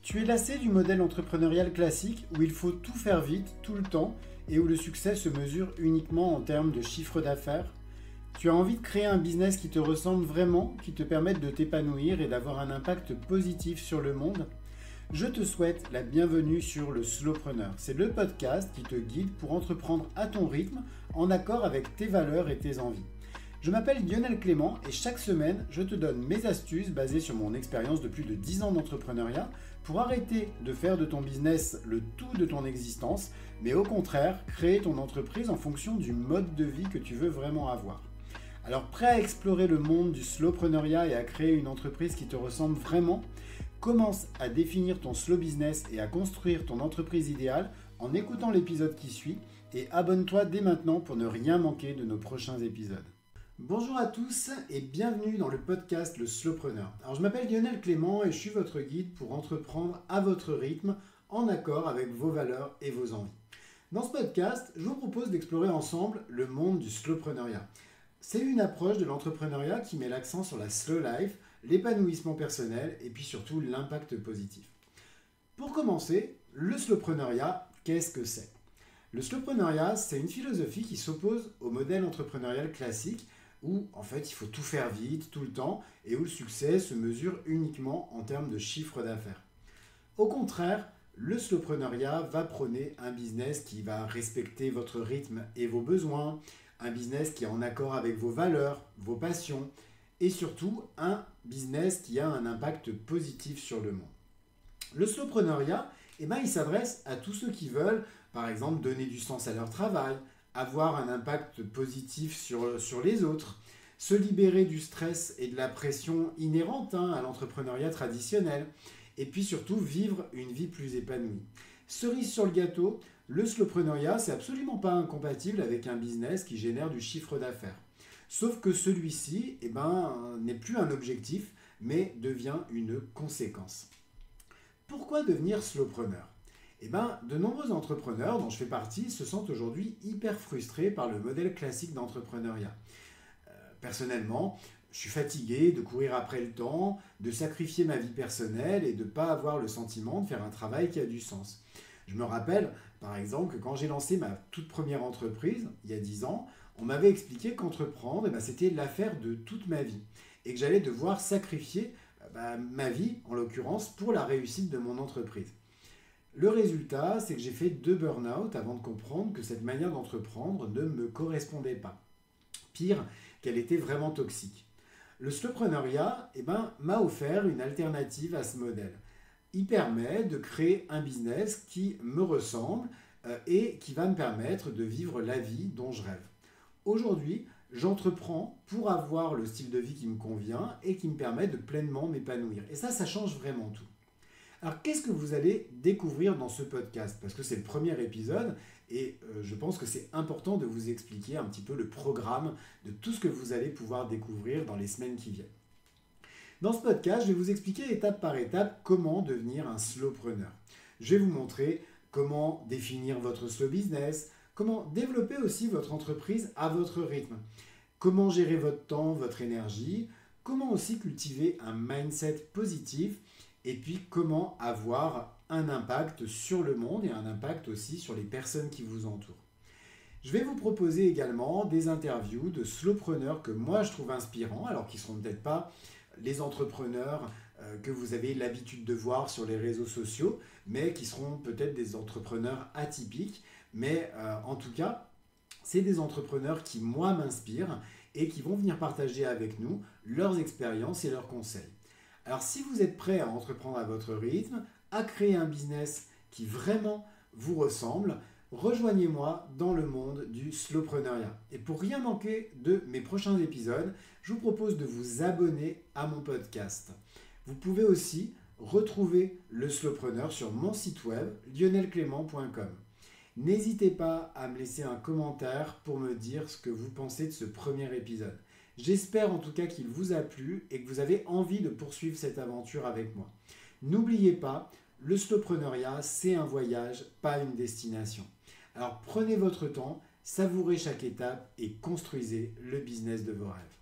Tu es lassé du modèle entrepreneurial classique où il faut tout faire vite, tout le temps, et où le succès se mesure uniquement en termes de chiffre d'affaires? Tu as envie de créer un business qui te ressemble vraiment, qui te permette de t'épanouir et d'avoir un impact positif sur le monde? Je te souhaite la bienvenue sur le Slowpreneur. C'est le podcast qui te guide pour entreprendre à ton rythme, en accord avec tes valeurs et tes envies. Je m'appelle Lionel Clément et chaque semaine, je te donne mes astuces basées sur mon expérience de plus de 10 ans d'entrepreneuriat pour arrêter de faire de ton business le tout de ton existence, mais au contraire, créer ton entreprise en fonction du mode de vie que tu veux vraiment avoir. Alors, prêt à explorer le monde du slowpreneuriat et à créer une entreprise qui te ressemble vraiment? Commence à définir ton slow business et à construire ton entreprise idéale en écoutant l'épisode qui suit et abonne-toi dès maintenant pour ne rien manquer de nos prochains épisodes. Bonjour à tous et bienvenue dans le podcast Le Slowpreneur. Alors je m'appelle Lionel Clément et je suis votre guide pour entreprendre à votre rythme en accord avec vos valeurs et vos envies. Dans ce podcast, je vous propose d'explorer ensemble le monde du slowpreneuriat. C'est une approche de l'entrepreneuriat qui met l'accent sur la slow life, l'épanouissement personnel et puis surtout l'impact positif. Pour commencer, le slowpreneuriat, qu'est-ce que c'est? Le slowpreneuriat, c'est une philosophie qui s'oppose au modèle entrepreneurial classique où en fait il faut tout faire vite, tout le temps, et où le succès se mesure uniquement en termes de chiffre d'affaires. Au contraire, le slowpreneuriat va prôner un business qui va respecter votre rythme et vos besoins, un business qui est en accord avec vos valeurs, vos passions, et surtout un business qui a un impact positif sur le monde. Le slowpreneuriat, il s'adresse à tous ceux qui veulent, par exemple, donner du sens à leur travail, avoir un impact positif sur les autres, se libérer du stress et de la pression inhérente à l'entrepreneuriat traditionnel, et puis surtout vivre une vie plus épanouie. Cerise sur le gâteau, le slowpreneuriat, c'est absolument pas incompatible avec un business qui génère du chiffre d'affaires. Sauf que celui-ci n'est plus un objectif, mais devient une conséquence. Pourquoi devenir slowpreneur ? De nombreux entrepreneurs, dont je fais partie, se sentent aujourd'hui hyper frustrés par le modèle classique d'entrepreneuriat. Personnellement, je suis fatigué de courir après le temps, de sacrifier ma vie personnelle et de ne pas avoir le sentiment de faire un travail qui a du sens. Je me rappelle, par exemple, que quand j'ai lancé ma toute première entreprise, il y a 10 ans, on m'avait expliqué qu'entreprendre, c'était l'affaire de toute ma vie et que j'allais devoir sacrifier ma vie, en l'occurrence, pour la réussite de mon entreprise. Le résultat, c'est que j'ai fait 2 burn-out avant de comprendre que cette manière d'entreprendre ne me correspondait pas. Pire, qu'elle était vraiment toxique. Le slowpreneuriat m'a offert une alternative à ce modèle. Il permet de créer un business qui me ressemble et qui va me permettre de vivre la vie dont je rêve. Aujourd'hui, j'entreprends pour avoir le style de vie qui me convient et qui me permet de pleinement m'épanouir. Et ça change vraiment tout. Alors, qu'est-ce que vous allez découvrir dans ce podcast? Parce que c'est le premier épisode et je pense que c'est important de vous expliquer un petit peu le programme de tout ce que vous allez pouvoir découvrir dans les semaines qui viennent. Dans ce podcast, je vais vous expliquer étape par étape comment devenir un slowpreneur. Je vais vous montrer comment définir votre slow business, comment développer aussi votre entreprise à votre rythme, comment gérer votre temps, votre énergie, comment aussi cultiver un mindset positif, et puis comment avoir un impact sur le monde et un impact aussi sur les personnes qui vous entourent. Je vais vous proposer également des interviews de slowpreneurs que moi je trouve inspirants, alors qu'ils ne seront peut-être pas les entrepreneurs que vous avez l'habitude de voir sur les réseaux sociaux, mais qui seront peut-être des entrepreneurs atypiques. Mais en tout cas, c'est des entrepreneurs qui, moi, m'inspirent et qui vont venir partager avec nous leurs expériences et leurs conseils. Alors, si vous êtes prêt à entreprendre à votre rythme, à créer un business qui vraiment vous ressemble, rejoignez-moi dans le monde du slowpreneuriat. Et pour rien manquer de mes prochains épisodes, je vous propose de vous abonner à mon podcast. Vous pouvez aussi retrouver le slowpreneur sur mon site web lionelclement.com. N'hésitez pas à me laisser un commentaire pour me dire ce que vous pensez de ce premier épisode. J'espère en tout cas qu'il vous a plu et que vous avez envie de poursuivre cette aventure avec moi. N'oubliez pas, le slowpreneuriat, c'est un voyage, pas une destination. Alors prenez votre temps, savourez chaque étape et construisez le business de vos rêves.